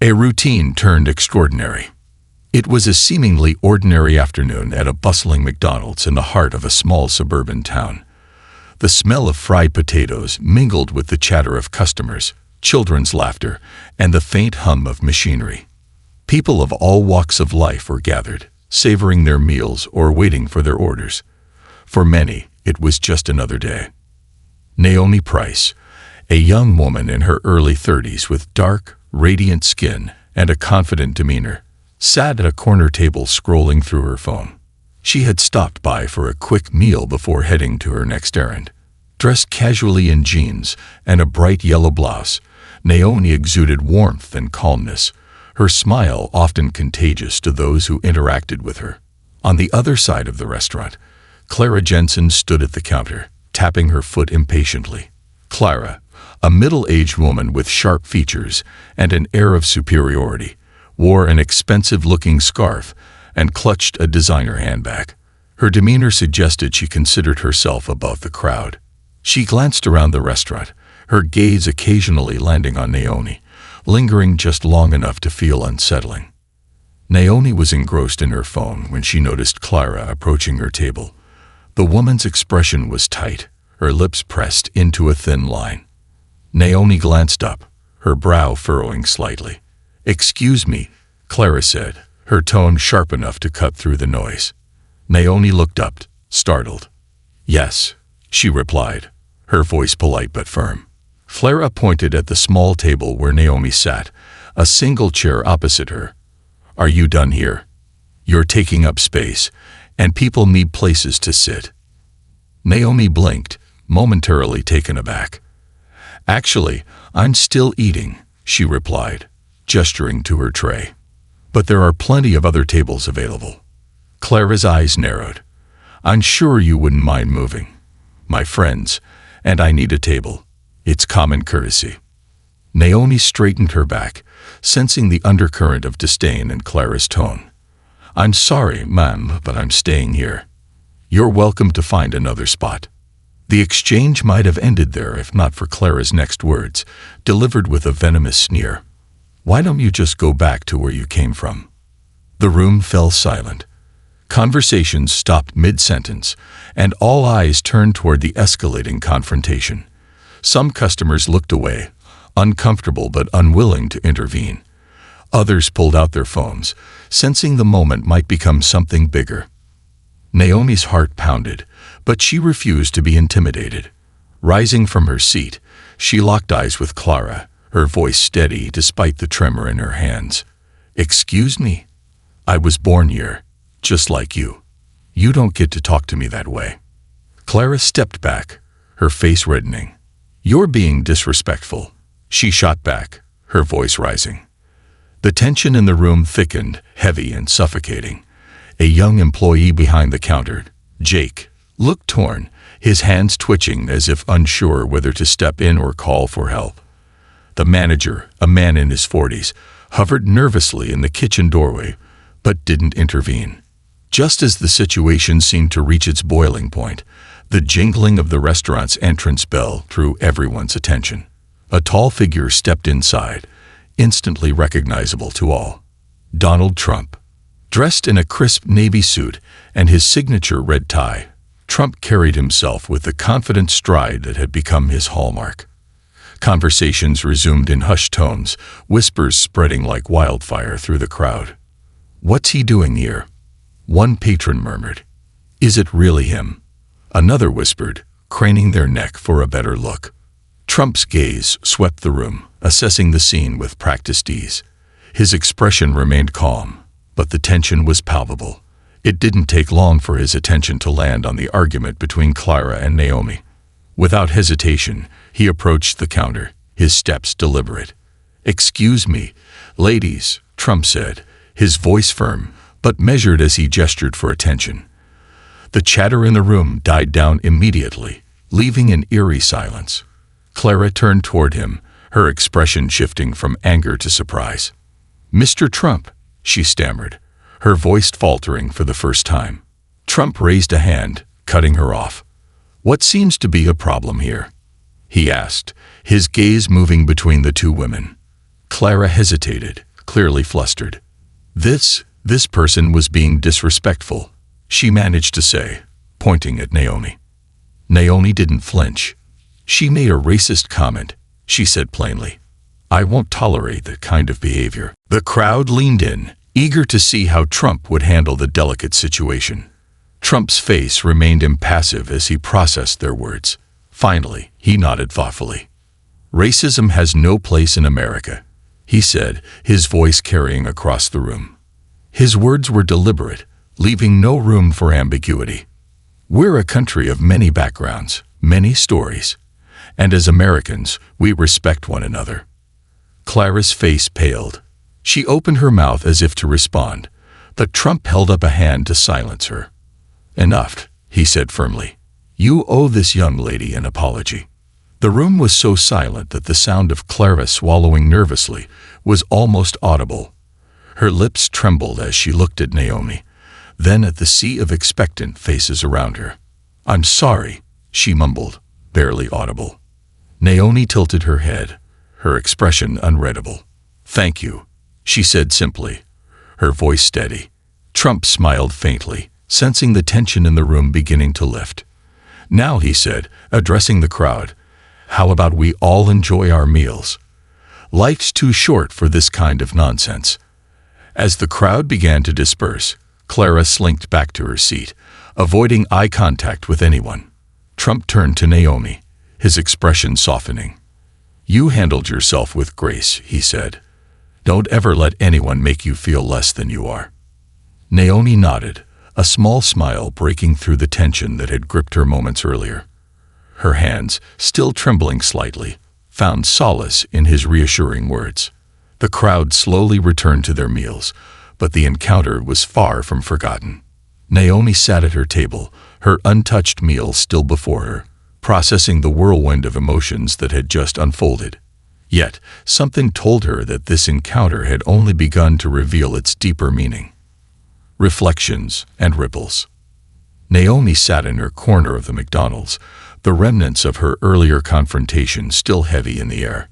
A routine turned extraordinary. It was a seemingly ordinary afternoon at a bustling McDonald's in the heart of a small suburban town. The smell of fried potatoes mingled with the chatter of customers, children's laughter, and the faint hum of machinery. People of all walks of life were gathered, savoring their meals or waiting for their orders. For many, it was just another day. Naomi Price, a young woman in her early 30s with dark, radiant skin and a confident demeanor, sat at a corner table scrolling through her phone. She had stopped by for a quick meal before heading to her next errand. Dressed casually in jeans and a bright yellow blouse, Naomi exuded warmth and calmness, her smile often contagious to those who interacted with her. On the other side of the restaurant, Clara Jensen stood at the counter, tapping her foot impatiently. Clara, a middle-aged woman with sharp features and an air of superiority, wore an expensive-looking scarf and clutched a designer handbag. Her demeanor suggested she considered herself above the crowd. She glanced around the restaurant, her gaze occasionally landing on Naomi, lingering just long enough to feel unsettling. Naomi was engrossed in her phone when she noticed Clara approaching her table. The woman's expression was tight, her lips pressed into a thin line. Naomi glanced up, her brow furrowing slightly. "Excuse me," Clara said, her tone sharp enough to cut through the noise. Naomi looked up, startled. "Yes," she replied, her voice polite but firm. Clara pointed at the small table where Naomi sat, a single chair opposite her. "Are you done here? You're taking up space, and people need places to sit." Naomi blinked, momentarily taken aback. "Actually, I'm still eating," she replied, gesturing to her tray. "But there are plenty of other tables available." Clara's eyes narrowed. "I'm sure you wouldn't mind moving. My friends, and I need a table. It's common courtesy." Naomi straightened her back, sensing the undercurrent of disdain in Clara's tone. "I'm sorry, ma'am, but I'm staying here. You're welcome to find another spot." The exchange might have ended there if not for Clara's next words, delivered with a venomous sneer. "Why don't you just go back to where you came from?" The room fell silent. Conversations stopped mid-sentence, and all eyes turned toward the escalating confrontation. Some customers looked away, uncomfortable but unwilling to intervene. Others pulled out their phones, sensing the moment might become something bigger. Naomi's heart pounded, but she refused to be intimidated. Rising from her seat, she locked eyes with Clara, her voice steady despite the tremor in her hands. "Excuse me? I was born here, just like you. You don't get to talk to me that way." Clara stepped back, her face reddening. "You're being disrespectful," she shot back, her voice rising. The tension in the room thickened, heavy and suffocating. A young employee behind the counter, Jake, looked torn, his hands twitching as if unsure whether to step in or call for help. The manager, a man in his 40s, hovered nervously in the kitchen doorway, but didn't intervene. Just as the situation seemed to reach its boiling point, the jingling of the restaurant's entrance bell drew everyone's attention. A tall figure stepped inside, instantly recognizable to all. Donald Trump. Dressed in a crisp navy suit and his signature red tie, Trump carried himself with the confident stride that had become his hallmark. Conversations resumed in hushed tones, whispers spreading like wildfire through the crowd. "What's he doing here?" One patron murmured. "Is it really him?" Another whispered, craning their neck for a better look. Trump's gaze swept the room, assessing the scene with practiced ease. His expression remained calm, but the tension was palpable. It didn't take long for his attention to land on the argument between Clara and Naomi. Without hesitation, he approached the counter, his steps deliberate. "Excuse me, ladies," Trump said, his voice firm, but measured as he gestured for attention. The chatter in the room died down immediately, leaving an eerie silence. Clara turned toward him, her expression shifting from anger to surprise. "Mr. Trump," she stammered, her voice faltering for the first time. Trump raised a hand, cutting her off. "What seems to be a problem here?" he asked, his gaze moving between the two women. Clara hesitated, clearly flustered. This person was being disrespectful, she managed to say, pointing at Naomi. Naomi didn't flinch. She made a racist comment, she said plainly. I won't tolerate that kind of behavior. The crowd leaned in, eager to see how Trump would handle the delicate situation. Trump's face remained impassive as he processed their words. Finally, he nodded thoughtfully. Racism has no place in America, he said, his voice carrying across the room. His words were deliberate, leaving no room for ambiguity. We're a country of many backgrounds, many stories, and as Americans, we respect one another. Clara's face paled. She opened her mouth as if to respond, but Trump held up a hand to silence her. Enough, he said firmly. You owe this young lady an apology. The room was so silent that the sound of Clara swallowing nervously was almost audible. Her lips trembled as she looked at Naomi, then at the sea of expectant faces around her. I'm sorry, she mumbled, barely audible. Naomi tilted her head, her expression unreadable. Thank you, she said simply, her voice steady. Trump smiled faintly, sensing the tension in the room beginning to lift. Now, he said, addressing the crowd, how about we all enjoy our meals? Life's too short for this kind of nonsense. As the crowd began to disperse, Clara slinked back to her seat, avoiding eye contact with anyone. Trump turned to Naomi, his expression softening. You handled yourself with grace, he said. Don't ever let anyone make you feel less than you are. Naomi nodded, a small smile breaking through the tension that had gripped her moments earlier. Her hands, still trembling slightly, found solace in his reassuring words. The crowd slowly returned to their meals, but the encounter was far from forgotten. Naomi sat at her table, her untouched meal still before her, processing the whirlwind of emotions that had just unfolded. Yet, something told her that this encounter had only begun to reveal its deeper meaning. Reflections and ripples. Naomi sat in her corner of the McDonald's, the remnants of her earlier confrontation still heavy in the air.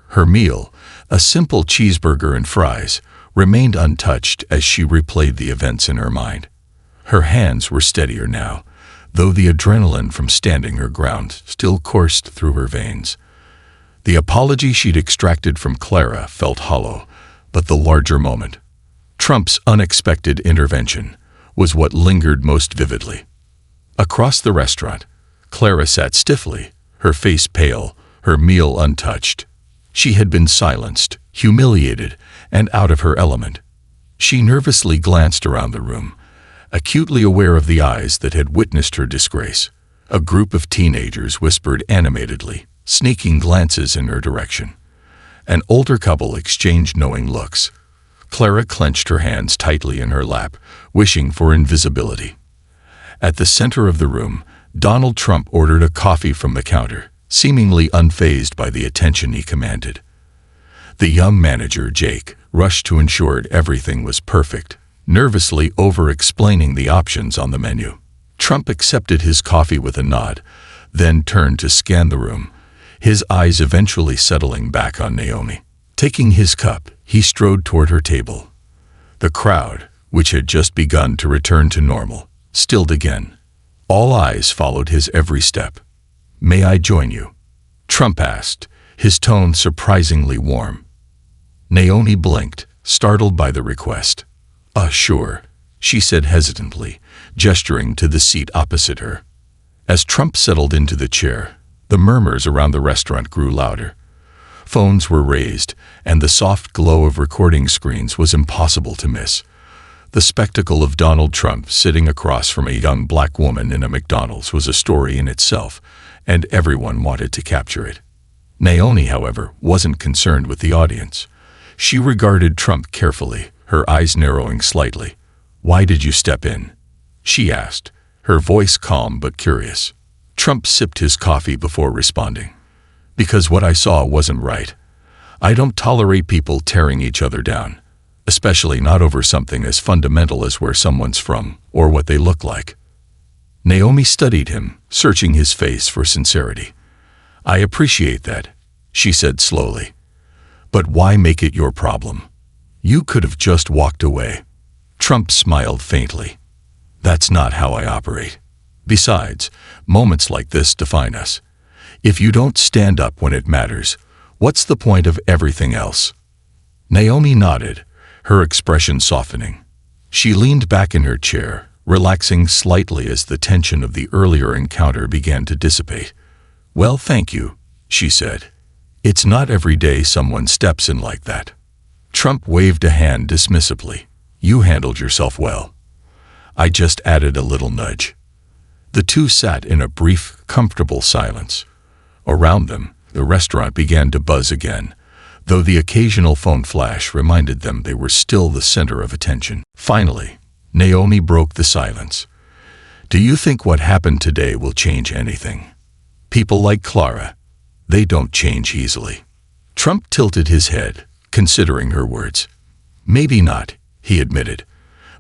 Her meal, a simple cheeseburger and fries, remained untouched as she replayed the events in her mind. Her hands were steadier now, though the adrenaline from standing her ground still coursed through her veins. The apology she'd extracted from Clara felt hollow, but the larger moment, Trump's unexpected intervention, was what lingered most vividly. Across the restaurant, Clara sat stiffly, her face pale, her meal untouched. She had been silenced, humiliated, and out of her element. She nervously glanced around the room, acutely aware of the eyes that had witnessed her disgrace. A group of teenagers whispered animatedly, sneaking glances in her direction. An older couple exchanged knowing looks. Clara clenched her hands tightly in her lap, wishing for invisibility. At the center of the room, Donald Trump ordered a coffee from the counter, seemingly unfazed by the attention he commanded. The young manager, Jake, rushed to ensure everything was perfect, nervously over-explaining the options on the menu. Trump accepted his coffee with a nod, then turned to scan the room, his eyes eventually settling back on Naomi. Taking his cup, he strode toward her table. The crowd, which had just begun to return to normal, stilled again. All eyes followed his every step. May I join you? Trump asked, his tone surprisingly warm. Naomi blinked, startled by the request. Sure, she said hesitantly, gesturing to the seat opposite her. As Trump settled into the chair, the murmurs around the restaurant grew louder. Phones were raised, and the soft glow of recording screens was impossible to miss. The spectacle of Donald Trump sitting across from a young black woman in a McDonald's was a story in itself, and everyone wanted to capture it. Naomi, however, wasn't concerned with the audience. She regarded Trump carefully, her eyes narrowing slightly. Why did you step in? She asked, her voice calm but curious. Trump sipped his coffee before responding. Because what I saw wasn't right. I don't tolerate people tearing each other down, especially not over something as fundamental as where someone's from or what they look like. Naomi studied him, searching his face for sincerity. I appreciate that, she said slowly. But why make it your problem? You could have just walked away. Trump smiled faintly. That's not how I operate. Besides, moments like this define us. If you don't stand up when it matters, what's the point of everything else? Naomi nodded, her expression softening. She leaned back in her chair, relaxing slightly as the tension of the earlier encounter began to dissipate. Well, thank you, she said. It's not every day someone steps in like that. Trump waved a hand dismissively. You handled yourself well. I just added a little nudge. The two sat in a brief, comfortable silence. Around them, the restaurant began to buzz again, though the occasional phone flash reminded them they were still the center of attention. Finally, Naomi broke the silence. Do you think what happened today will change anything? People like Clara, they don't change easily. Trump tilted his head, considering her words. Maybe not, he admitted.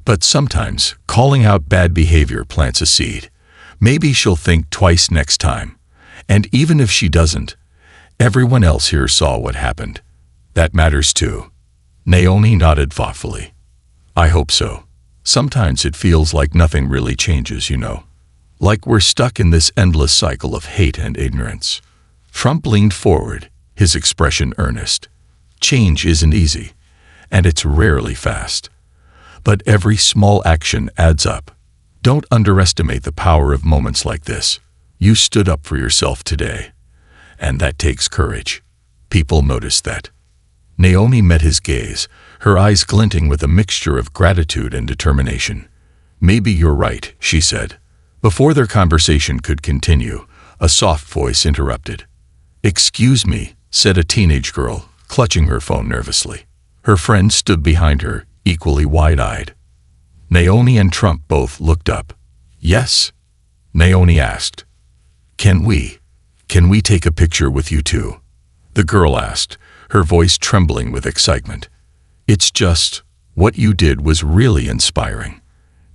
But sometimes, calling out bad behavior plants a seed. Maybe she'll think twice next time. And even if she doesn't, everyone else here saw what happened. That matters too. Naomi nodded thoughtfully. I hope so. Sometimes it feels like nothing really changes, you know. Like we're stuck in this endless cycle of hate and ignorance. Trump leaned forward, his expression earnest. Change isn't easy, and it's rarely fast. But every small action adds up. Don't underestimate the power of moments like this. You stood up for yourself today, and that takes courage. People noticed that. Naomi met his gaze, her eyes glinting with a mixture of gratitude and determination. Maybe you're right, she said. Before their conversation could continue, a soft voice interrupted. Excuse me, said a teenage girl, clutching her phone nervously. Her friend stood behind her, equally wide-eyed. Naomi and Trump both looked up. Yes? Naomi asked. Can we take a picture with you two? The girl asked, her voice trembling with excitement. It's just, what you did was really inspiring.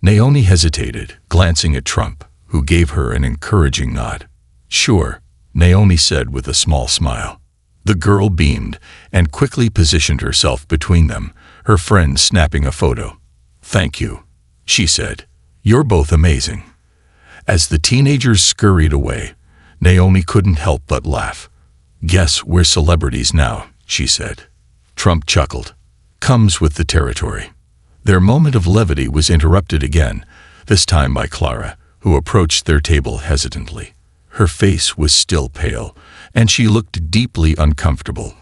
Naomi hesitated, glancing at Trump, who gave her an encouraging nod. Sure, Naomi said with a small smile. The girl beamed and quickly positioned herself between them, her friend snapping a photo. Thank you, she said. You're both amazing. As the teenagers scurried away, Naomi couldn't help but laugh. Guess we're celebrities now, she said. Trump chuckled. Comes with the territory. Their moment of levity was interrupted again, this time by Clara, who approached their table hesitantly. Her face was still pale, and she looked deeply uncomfortable.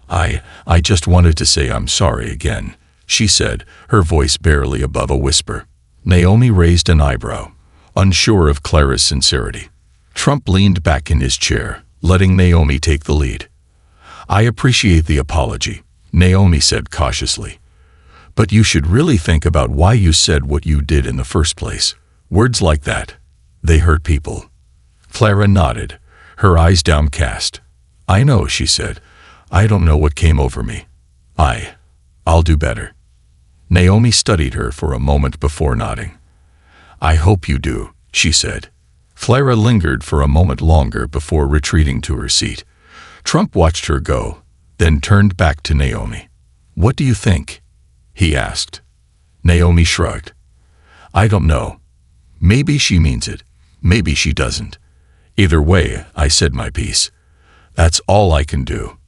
I just wanted to say I'm sorry again, she said, her voice barely above a whisper. Naomi raised an eyebrow, unsure of Clara's sincerity. Trump leaned back in his chair, letting Naomi take the lead. I appreciate the apology, Naomi said cautiously. But you should really think about why you said what you did in the first place. Words like that, they hurt people. Clara nodded, her eyes downcast. I know, she said. I don't know what came over me. I'll do better. Naomi studied her for a moment before nodding. I hope you do, she said. Clara lingered for a moment longer before retreating to her seat. Trump watched her go, then turned back to Naomi. What do you think? He asked. Naomi shrugged. I don't know. Maybe she means it. Maybe she doesn't. Either way, I said my piece. That's all I can do.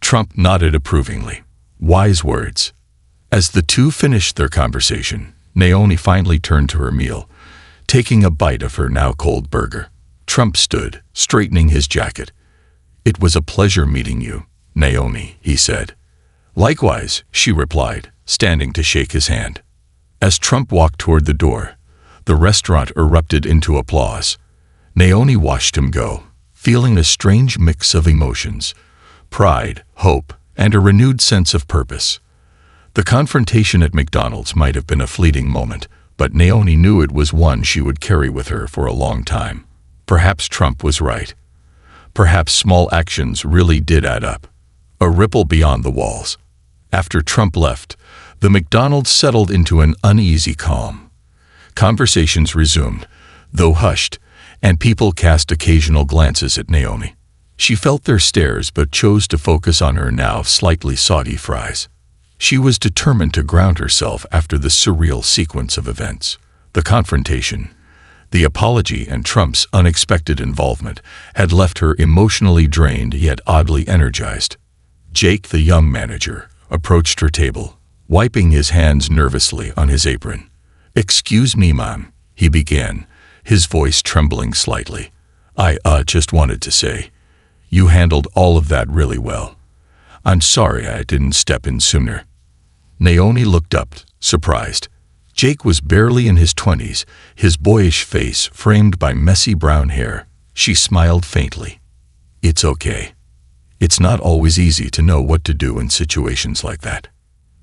Trump nodded approvingly. Wise words. As the two finished their conversation, Naomi finally turned to her meal, taking a bite of her now cold burger. Trump stood, straightening his jacket. It was a pleasure meeting you, Naomi, he said. Likewise, she replied, standing to shake his hand. As Trump walked toward the door, the restaurant erupted into applause. Naomi watched him go, feeling a strange mix of emotions, pride, hope, and a renewed sense of purpose. The confrontation at McDonald's might have been a fleeting moment, but Naomi knew it was one she would carry with her for a long time. Perhaps Trump was right. Perhaps small actions really did add up. A ripple beyond the walls. After Trump left, the McDonald's settled into an uneasy calm. Conversations resumed, though hushed, and people cast occasional glances at Naomi. She felt their stares but chose to focus on her now slightly soggy fries. She was determined to ground herself after the surreal sequence of events. The confrontation, the apology, and Trump's unexpected involvement had left her emotionally drained yet oddly energized. Jake, the young manager, approached her table, wiping his hands nervously on his apron. "Excuse me, ma'am," he began, his voice trembling slightly. I just wanted to say, you handled all of that really well. I'm sorry I didn't step in sooner." Naomi looked up, surprised. Jake was barely in his 20s, his boyish face framed by messy brown hair. She smiled faintly. "It's okay. It's not always easy to know what to do in situations like that."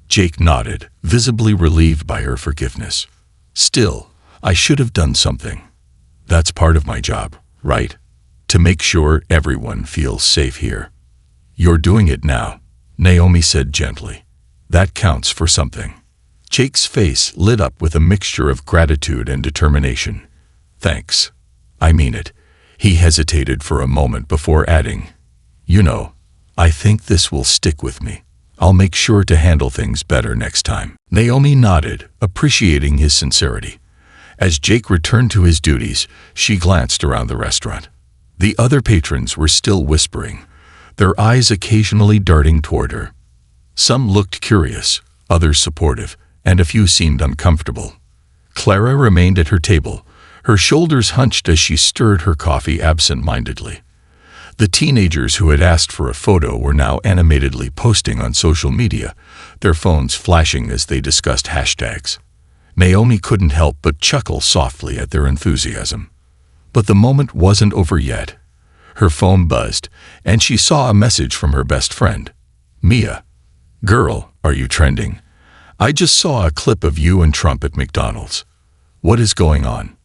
Jake nodded, visibly relieved by her forgiveness. "Still, I should have done something. That's part of my job, right? To make sure everyone feels safe here." "You're doing it now," Naomi said gently. "That counts for something." Jake's face lit up with a mixture of gratitude and determination. "Thanks. I mean it." He hesitated for a moment before adding, "You know, I think this will stick with me. I'll make sure to handle things better next time." Naomi nodded, appreciating his sincerity. As Jake returned to his duties, she glanced around the restaurant. The other patrons were still whispering, their eyes occasionally darting toward her. Some looked curious, others supportive, and a few seemed uncomfortable. Clara remained at her table, her shoulders hunched as she stirred her coffee absent-mindedly. The teenagers who had asked for a photo were now animatedly posting on social media, their phones flashing as they discussed hashtags. Naomi couldn't help but chuckle softly at their enthusiasm. But the moment wasn't over yet. Her phone buzzed, and she saw a message from her best friend. "Mia. Girl, are you trending? I just saw a clip of you and Trump at McDonald's. What is going on?"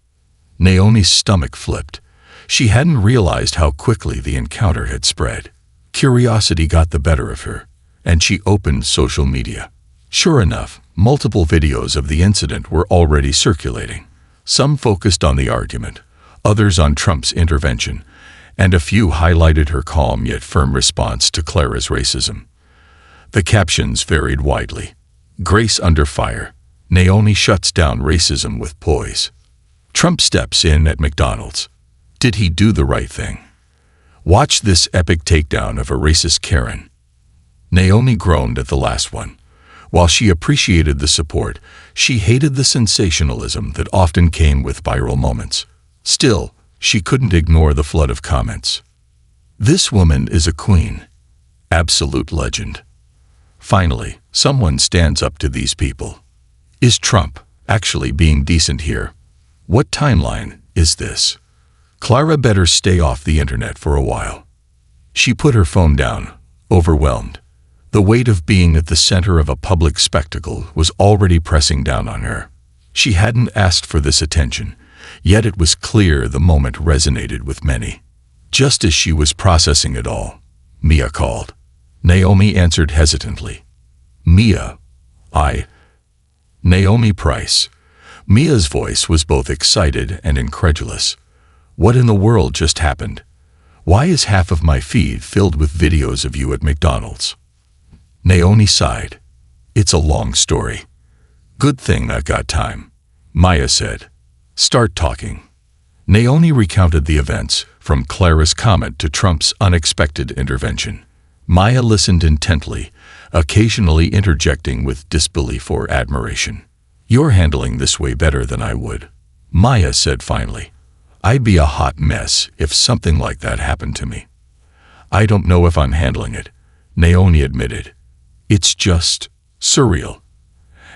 Naomi's stomach flipped. She hadn't realized how quickly the encounter had spread. Curiosity got the better of her, and she opened social media. Sure enough, multiple videos of the incident were already circulating. Some focused on the argument, others on Trump's intervention, and a few highlighted her calm yet firm response to Clara's racism. The captions varied widely. "Grace under fire. Naomi shuts down racism with poise. Trump steps in at McDonald's. Did he do the right thing? Watch this epic takedown of a racist Karen." Naomi groaned at the last one. While she appreciated the support, she hated the sensationalism that often came with viral moments. Still, she couldn't ignore the flood of comments. "This woman is a queen. Absolute legend. Finally, someone stands up to these people. Is Trump actually being decent here? What timeline is this? Clara better stay off the internet for a while." She put her phone down, overwhelmed. The weight of being at the center of a public spectacle was already pressing down on her. She hadn't asked for this attention, yet it was clear the moment resonated with many. Just as she was processing it all, Mia called. Naomi answered hesitantly. "Mia, Naomi Price." Mia's voice was both excited and incredulous. "What in the world just happened? Why is half of my feed filled with videos of you at McDonald's?" Naomi sighed. "It's a long story. Good thing I've got time," Maya said. "Start talking." Naomi recounted the events, from Clara's comment to Trump's unexpected intervention. Maya listened intently, occasionally interjecting with disbelief or admiration. "You're handling this way better than I would," Maya said finally. "I'd be a hot mess if something like that happened to me." "I don't know if I'm handling it," Naomi admitted. "It's just surreal.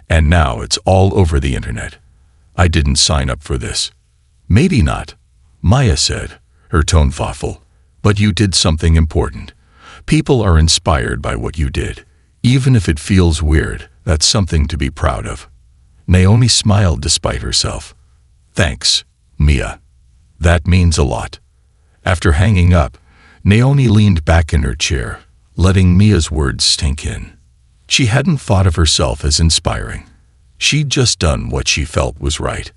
And now it's all over the internet. I didn't sign up for this." "Maybe not," Maya said, her tone thoughtful. "But you did something important. People are inspired by what you did. Even if it feels weird, that's something to be proud of." Naomi smiled despite herself. "Thanks, Mia. That means a lot." After hanging up, Naomi leaned back in her chair, letting Mia's words sink in. She hadn't thought of herself as inspiring. She'd just done what she felt was right.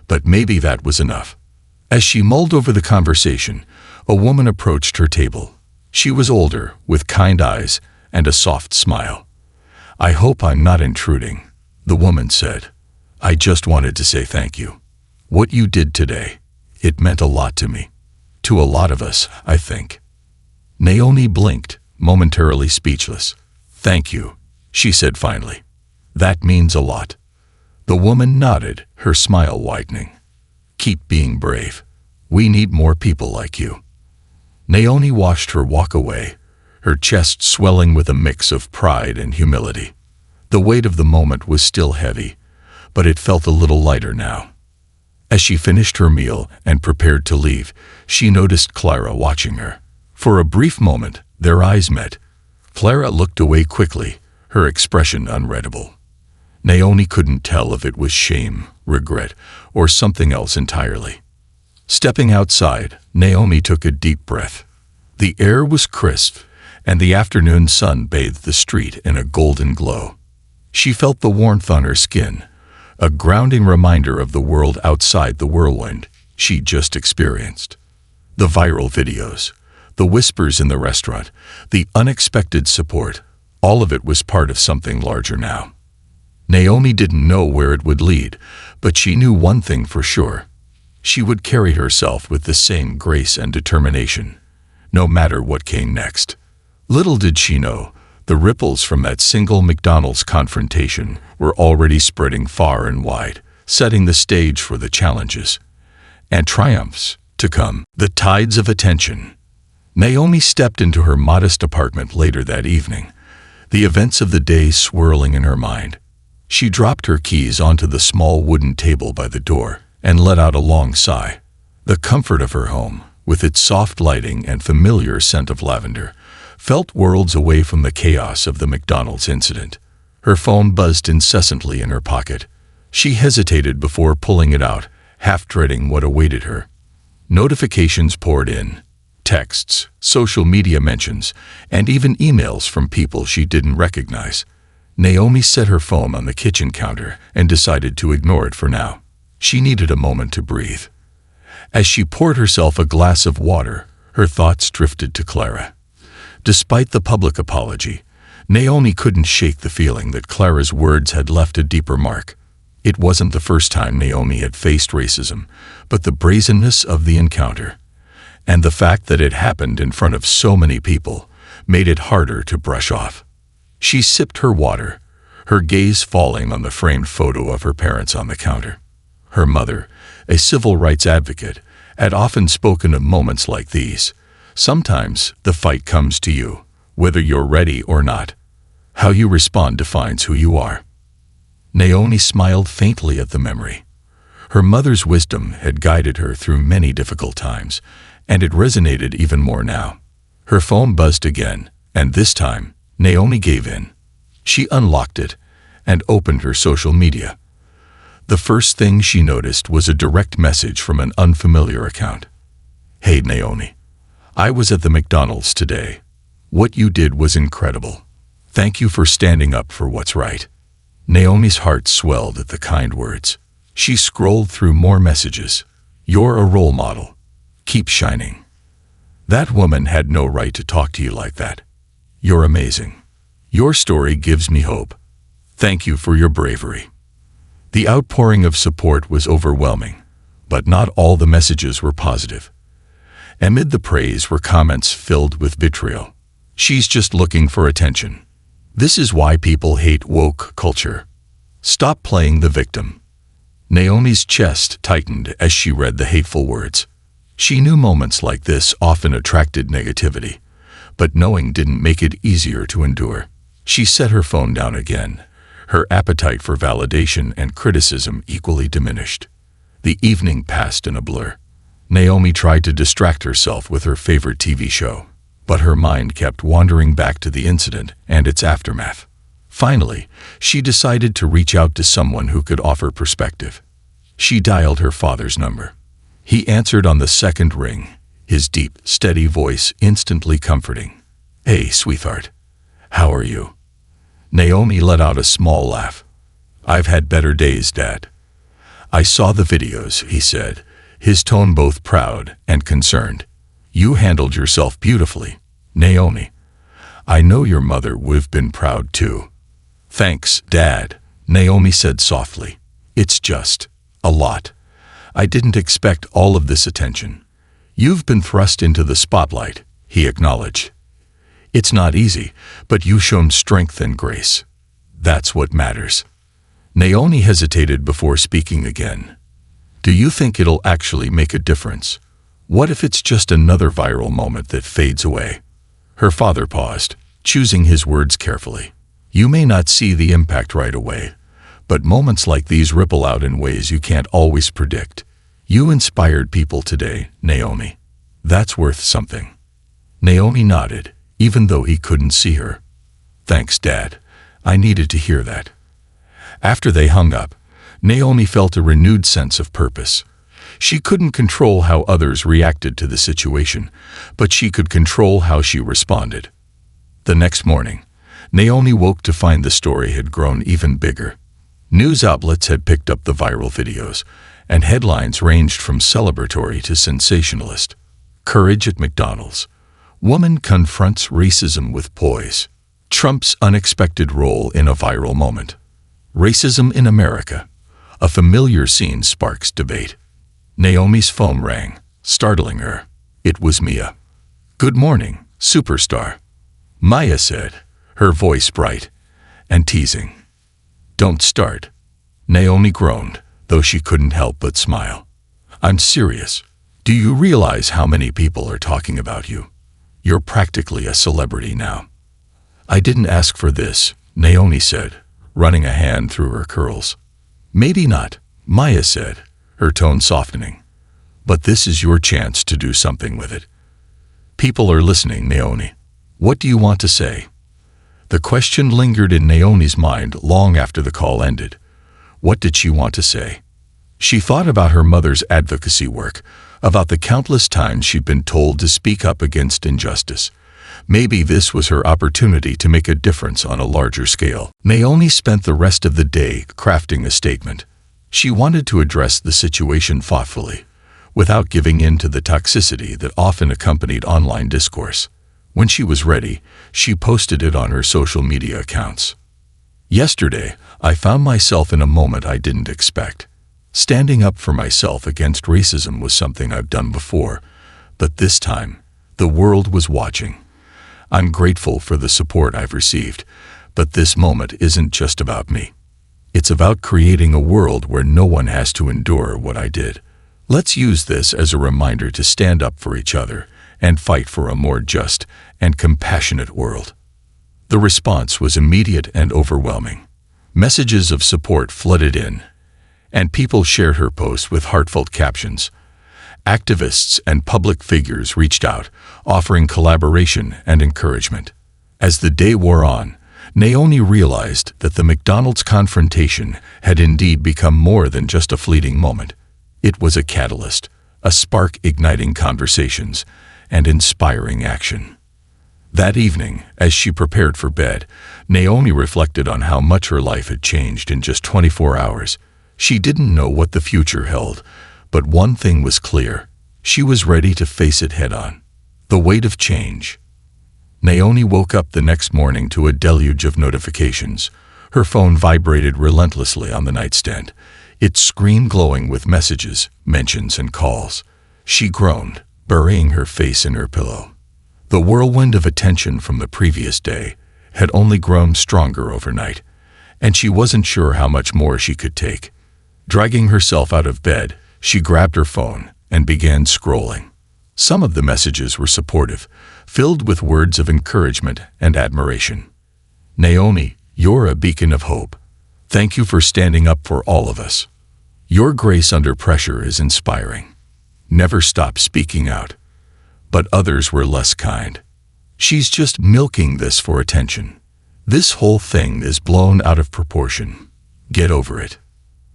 But maybe that was enough. As she mulled over the conversation, a woman approached her table. She was older, with kind eyes and a soft smile. "I hope I'm not intruding," the woman said. "I just wanted to say thank you. What you did today, it meant a lot to me. To a lot of us, I think." Naomi blinked, momentarily speechless. "Thank you," she said finally. "That means a lot." The woman nodded, her smile widening. "Keep being brave. We need more people like you." Naomi watched her walk away, her chest swelling with a mix of pride and humility. The weight of the moment was still heavy, but it felt a little lighter now. As she finished her meal and prepared to leave, she noticed Clara watching her. For a brief moment, their eyes met. Clara looked away quickly, her expression unreadable. Naomi couldn't tell if it was shame, regret, or something else entirely. Stepping outside, Naomi took a deep breath. The air was crisp, and the afternoon sun bathed the street in a golden glow. She felt the warmth on her skin, a grounding reminder of the world outside the whirlwind she just experienced. The viral videos, the whispers in the restaurant, the unexpected support, all of it was part of something larger now. Naomi didn't know where it would lead, but she knew one thing for sure. She would carry herself with the same grace and determination, no matter what came next. Little did she know, the ripples from that single McDonald's confrontation were already spreading far and wide, setting the stage for the challenges and triumphs to come. The tides of attention. Naomi stepped into her modest apartment later that evening, the events of the day swirling in her mind. She dropped her keys onto the small wooden table by the door and let out a long sigh. The comfort of her home, with its soft lighting and familiar scent of lavender, felt worlds away from the chaos of the McDonald's incident. Her phone buzzed incessantly in her pocket. She hesitated before pulling it out, half dreading what awaited her. Notifications poured in. Texts, social media mentions, and even emails from people she didn't recognize. Naomi set her phone on the kitchen counter and decided to ignore it for now. She needed a moment to breathe. As she poured herself a glass of water, her thoughts drifted to Clara. Despite the public apology, Naomi couldn't shake the feeling that Clara's words had left a deeper mark. It wasn't the first time Naomi had faced racism, but the brazenness of the encounter, and the fact that it happened in front of so many people, made it harder to brush off. She sipped her water, her gaze falling on the framed photo of her parents on the counter. Her mother, a civil rights advocate, had often spoken of moments like these. Sometimes the fight comes to you, whether you're ready or not. How you respond defines who you are. Naomi smiled faintly at the memory. Her mother's wisdom had guided her through many difficult times, and it resonated even more now. Her phone buzzed again, and this time, Naomi gave in. She unlocked it and opened her social media. The first thing she noticed was a direct message from an unfamiliar account. "Hey Naomi, I was at the McDonald's today. What you did was incredible. Thank you for standing up for what's right." Naomi's heart swelled at the kind words. She scrolled through more messages. "You're a role model. Keep shining. That woman had no right to talk to you like that. You're amazing. Your story gives me hope. Thank you for your bravery." The outpouring of support was overwhelming, but not all the messages were positive. Amid the praise were comments filled with vitriol. "She's just looking for attention. This is why people hate woke culture. Stop playing the victim." Naomi's chest tightened as she read the hateful words. She knew moments like this often attracted negativity, but knowing didn't make it easier to endure. She set her phone down again, her appetite for validation and criticism equally diminished. The evening passed in a blur. Naomi tried to distract herself with her favorite TV show, but her mind kept wandering back to the incident and its aftermath. Finally, she decided to reach out to someone who could offer perspective. She dialed her father's number. He answered on the second ring, his deep, steady voice instantly comforting. "Hey, sweetheart. How are you?" Naomi let out a small laugh. "I've had better days, Dad." "I saw the videos," he said, his tone both proud and concerned. "You handled yourself beautifully, Naomi. I know your mother would have been proud too." "Thanks, Dad," Naomi said softly. "It's just a lot. I didn't expect all of this attention." "You've been thrust into the spotlight," he acknowledged. "It's not easy, but you've shown strength and grace. That's what matters." Naomi hesitated before speaking again. "Do you think it'll actually make a difference? What if it's just another viral moment that fades away?" Her father paused, choosing his words carefully. "You may not see the impact right away, but moments like these ripple out in ways you can't always predict. You inspired people today, Naomi. That's worth something." Naomi nodded, even though he couldn't see her. "Thanks, Dad. I needed to hear that." After they hung up, Naomi felt a renewed sense of purpose. She couldn't control how others reacted to the situation, but she could control how she responded. The next morning, Naomi woke to find the story had grown even bigger. News outlets had picked up the viral videos, and headlines ranged from celebratory to sensationalist. "Courage at McDonald's. Woman confronts racism with poise. Trump's unexpected role in a viral moment. Racism in America. A familiar scene sparks debate." Naomi's phone rang, startling her. It was Mia. "Good morning, superstar," Maya said, her voice bright and teasing. "Don't start," Naomi groaned, though she couldn't help but smile. "I'm serious. Do you realize how many people are talking about you? You're practically a celebrity now." "I didn't ask for this," Naomi said, running a hand through her curls. "Maybe not," Maya said, her tone softening. "But this is your chance to do something with it. People are listening, Naomi. What do you want to say?" The question lingered in Naomi's mind long after the call ended. What did she want to say? She thought about her mother's advocacy work, about the countless times she'd been told to speak up against injustice. Maybe this was her opportunity to make a difference on a larger scale. Naomi spent the rest of the day crafting a statement. She wanted to address the situation thoughtfully, without giving in to the toxicity that often accompanied online discourse. When she was ready, she posted it on her social media accounts. "Yesterday, I found myself in a moment I didn't expect. Standing up for myself against racism was something I've done before, but this time, the world was watching. I'm grateful for the support I've received, but this moment isn't just about me. It's about creating a world where no one has to endure what I did. Let's use this as a reminder to stand up for each other and fight for a more just and compassionate world." The response was immediate and overwhelming. Messages of support flooded in, and people shared her post with heartfelt captions. Activists and public figures reached out, offering collaboration and encouragement. As the day wore on, Naomi realized that the McDonald's confrontation had indeed become more than just a fleeting moment. It was a catalyst, a spark igniting conversations and inspiring action. That evening, as she prepared for bed, Naomi reflected on how much her life had changed in just 24 hours. She didn't know what the future held, but one thing was clear. She was ready to face it head-on. The weight of change. Naomi woke up the next morning to a deluge of notifications. Her phone vibrated relentlessly on the nightstand, its screen glowing with messages, mentions, and calls. She groaned, burying her face in her pillow. The whirlwind of attention from the previous day had only grown stronger overnight, and she wasn't sure how much more she could take. Dragging herself out of bed, she grabbed her phone and began scrolling. Some of the messages were supportive, filled with words of encouragement and admiration. "Naomi, you're a beacon of hope. Thank you for standing up for all of us. Your grace under pressure is inspiring. Never stop speaking out." But others were less kind. "She's just milking this for attention. This whole thing is blown out of proportion. Get over it.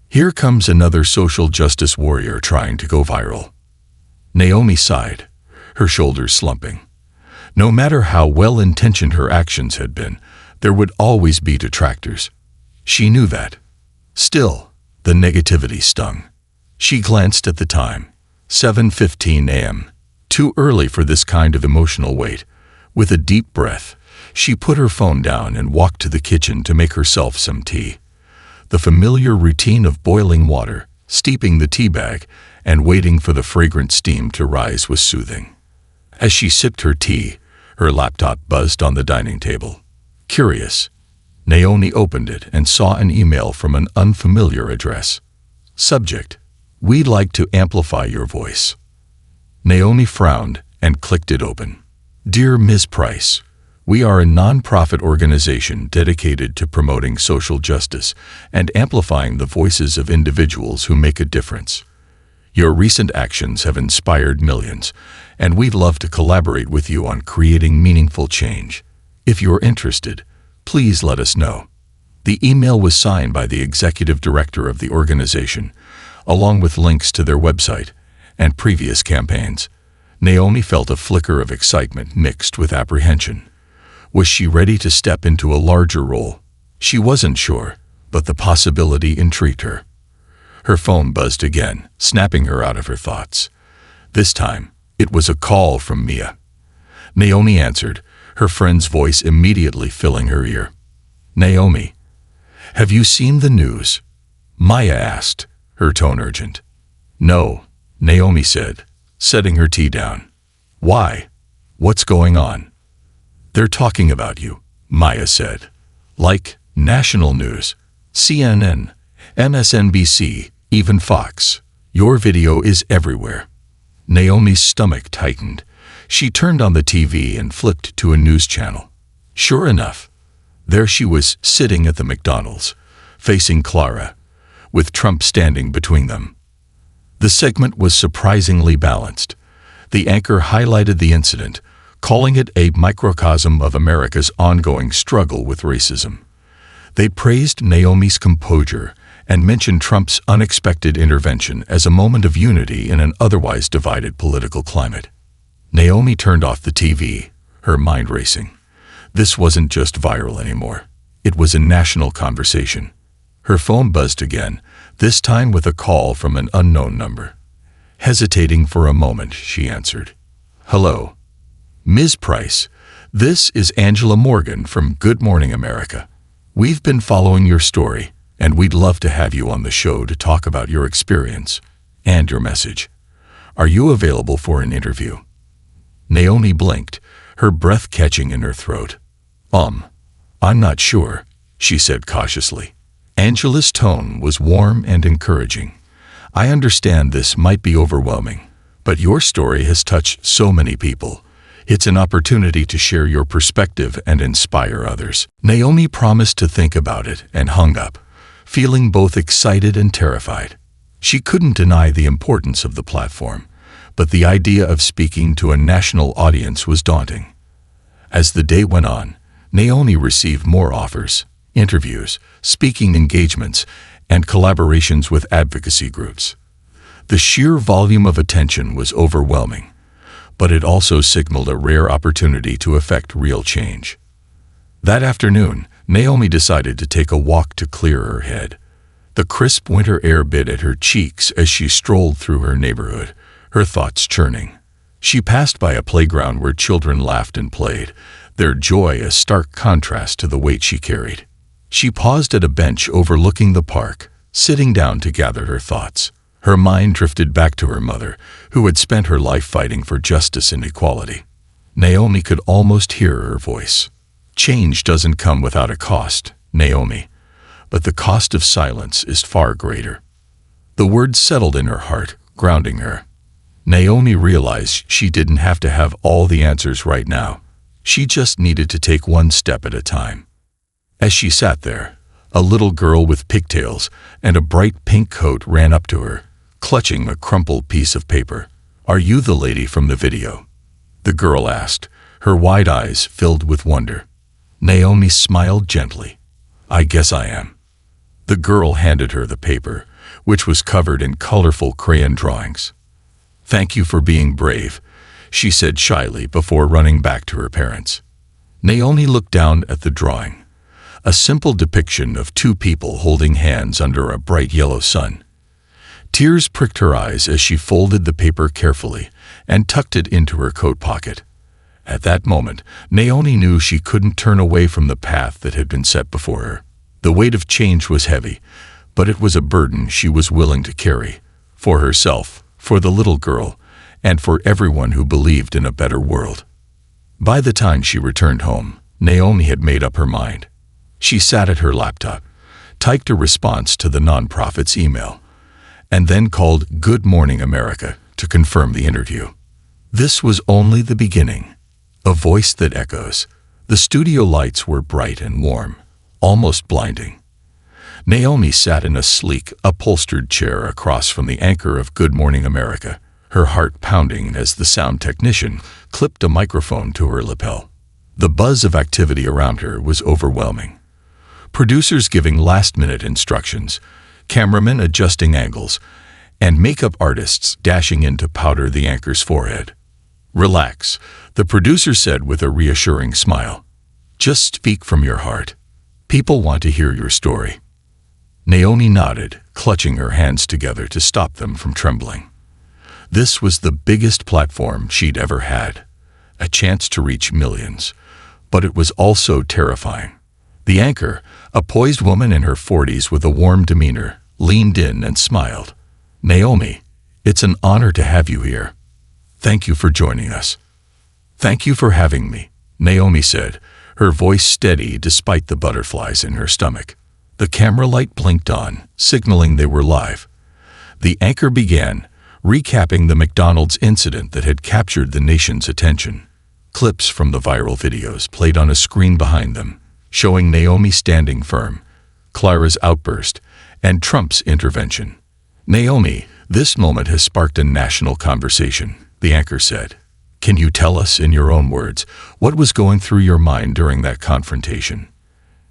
Here comes another social justice warrior trying to go viral." Naomi sighed, her shoulders slumping. No matter how well-intentioned her actions had been, there would always be detractors. She knew that. Still, the negativity stung. She glanced at the time, 7:15 a.m., too early for this kind of emotional weight. With a deep breath, She put her phone down and walked to the kitchen to make herself some tea. The familiar routine of boiling water, steeping the tea bag, and waiting for the fragrant steam to rise was soothing. As she sipped her tea, her laptop buzzed on the dining table. Curious, Naomi opened it and saw an email from an unfamiliar address. Subject: "We'd like to amplify your voice." Naomi frowned and clicked it open. "Dear Ms. Price, we are a non-profit organization dedicated to promoting social justice and amplifying the voices of individuals who make a difference. Your recent actions have inspired millions, and we'd love to collaborate with you on creating meaningful change. If you're interested, please let us know." The email was signed by the executive director of the organization, along with links to their website and previous campaigns. Naomi felt a flicker of excitement mixed with apprehension. Was she ready to step into a larger role? She wasn't sure, but the possibility intrigued her. Her phone buzzed again, snapping her out of her thoughts. This time, it was a call from Mia. Naomi answered, her friend's voice immediately filling her ear. "Naomi, have you seen the news?" Maya asked, her tone urgent. "No," Naomi said, setting her tea down. "Why? What's going on?" "They're talking about you," Maya said. "Like national news, CNN, MSNBC, even Fox. Your video is everywhere." Naomi's stomach tightened. She turned on the TV and flipped to a news channel. Sure enough, there she was sitting at the McDonald's, facing Clara, with Trump standing between them. The segment was surprisingly balanced. The anchor highlighted the incident, calling it a microcosm of America's ongoing struggle with racism. They praised Naomi's composure and mentioned Trump's unexpected intervention as a moment of unity in an otherwise divided political climate. Naomi turned off the TV, her mind racing. This wasn't just viral anymore. It was a national conversation. Her phone buzzed again, this time with a call from an unknown number. Hesitating for a moment, she answered. "Hello. Ms. Price, this is Angela Morgan from Good Morning America. We've been following your story, and we'd love to have you on the show to talk about your experience and your message. Are you available for an interview?" Naomi blinked, her breath catching in her throat. I'm not sure," she said cautiously. Angela's tone was warm and encouraging. "I understand this might be overwhelming, but your story has touched so many people. It's an opportunity to share your perspective and inspire others." Naomi promised to think about it and hung up, feeling both excited and terrified. She couldn't deny the importance of the platform, but the idea of speaking to a national audience was daunting. As the day went on, Naomi received more offers, interviews, speaking engagements, and collaborations with advocacy groups. The sheer volume of attention was overwhelming, but it also signaled a rare opportunity to effect real change. That afternoon, Naomi decided to take a walk to clear her head. The crisp winter air bit at her cheeks as she strolled through her neighborhood, her thoughts churning. She passed by a playground where children laughed and played, their joy a stark contrast to the weight she carried. She paused at a bench overlooking the park, sitting down to gather her thoughts. Her mind drifted back to her mother, who had spent her life fighting for justice and equality. Naomi could almost hear her voice. "Change doesn't come without a cost, Naomi, but the cost of silence is far greater." The words settled in her heart, grounding her. Naomi realized she didn't have to have all the answers right now. She just needed to take one step at a time. As she sat there, a little girl with pigtails and a bright pink coat ran up to her, clutching a crumpled piece of paper. "Are you the lady from the video?" the girl asked, her wide eyes filled with wonder. Naomi smiled gently. "I guess I am." The girl handed her the paper, which was covered in colorful crayon drawings. "Thank you for being brave," she said shyly before running back to her parents. Naomi looked down at the drawing, a simple depiction of two people holding hands under a bright yellow sun. Tears pricked her eyes as she folded the paper carefully and tucked it into her coat pocket. At that moment, Naomi knew she couldn't turn away from the path that had been set before her. The weight of change was heavy, but it was a burden she was willing to carry, for herself, for the little girl, and for everyone who believed in a better world. By the time she returned home, Naomi had made up her mind. She sat at her laptop, typed a response to the nonprofit's email, and then called Good Morning America to confirm the interview. This was only the beginning. A voice that echoes. The studio lights were bright and warm, almost blinding. Naomi sat in a sleek, upholstered chair across from the anchor of Good Morning America, her heart pounding as the sound technician clipped a microphone to her lapel. The buzz of activity around her was overwhelming. Producers giving last-minute instructions, cameramen adjusting angles, and makeup artists dashing in to powder the anchor's forehead. "Relax," the producer said with a reassuring smile. "Just speak from your heart. People want to hear your story." Naomi nodded, clutching her hands together to stop them from trembling. This was the biggest platform she'd ever had, a chance to reach millions, but it was also terrifying. The anchor, a poised woman in her 40s with a warm demeanor, leaned in and smiled. "Naomi, it's an honor to have you here. Thank you for joining us." "Thank you for having me," Naomi said, her voice steady despite the butterflies in her stomach. The camera light blinked on, signaling they were live. The anchor began, recapping the McDonald's incident that had captured the nation's attention. Clips from the viral videos played on a screen behind them, showing Naomi standing firm, Clara's outburst, and Trump's intervention. "Naomi, this moment has sparked a national conversation," the anchor said. "Can you tell us, in your own words, what was going through your mind during that confrontation?"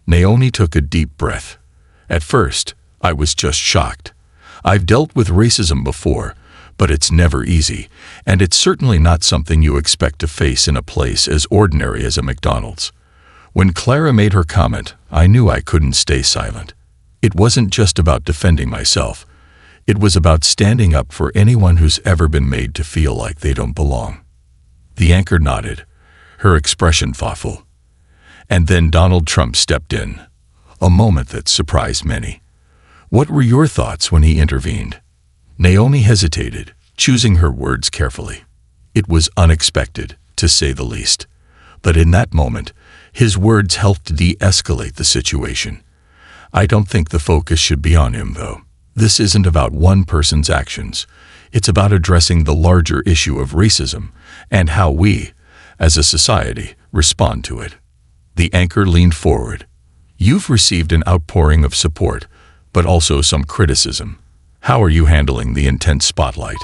Naomi took a deep breath. "At first, I was just shocked. I've dealt with racism before, but it's never easy, and it's certainly not something you expect to face in a place as ordinary as a McDonald's. When Clara made her comment, I knew I couldn't stay silent. It wasn't just about defending myself. It was about standing up for anyone who's ever been made to feel like they don't belong." The anchor nodded, her expression thoughtful. And then Donald Trump stepped in, a moment that surprised many. "What were your thoughts when he intervened?" Naomi hesitated, choosing her words carefully. It was unexpected, to say the least. But in that moment, his words helped de-escalate the situation. "I don't think the focus should be on him, though. This isn't about one person's actions. It's about addressing the larger issue of racism and how we, as a society, respond to it." The anchor leaned forward. "You've received an outpouring of support, but also some criticism. How are you handling the intense spotlight?"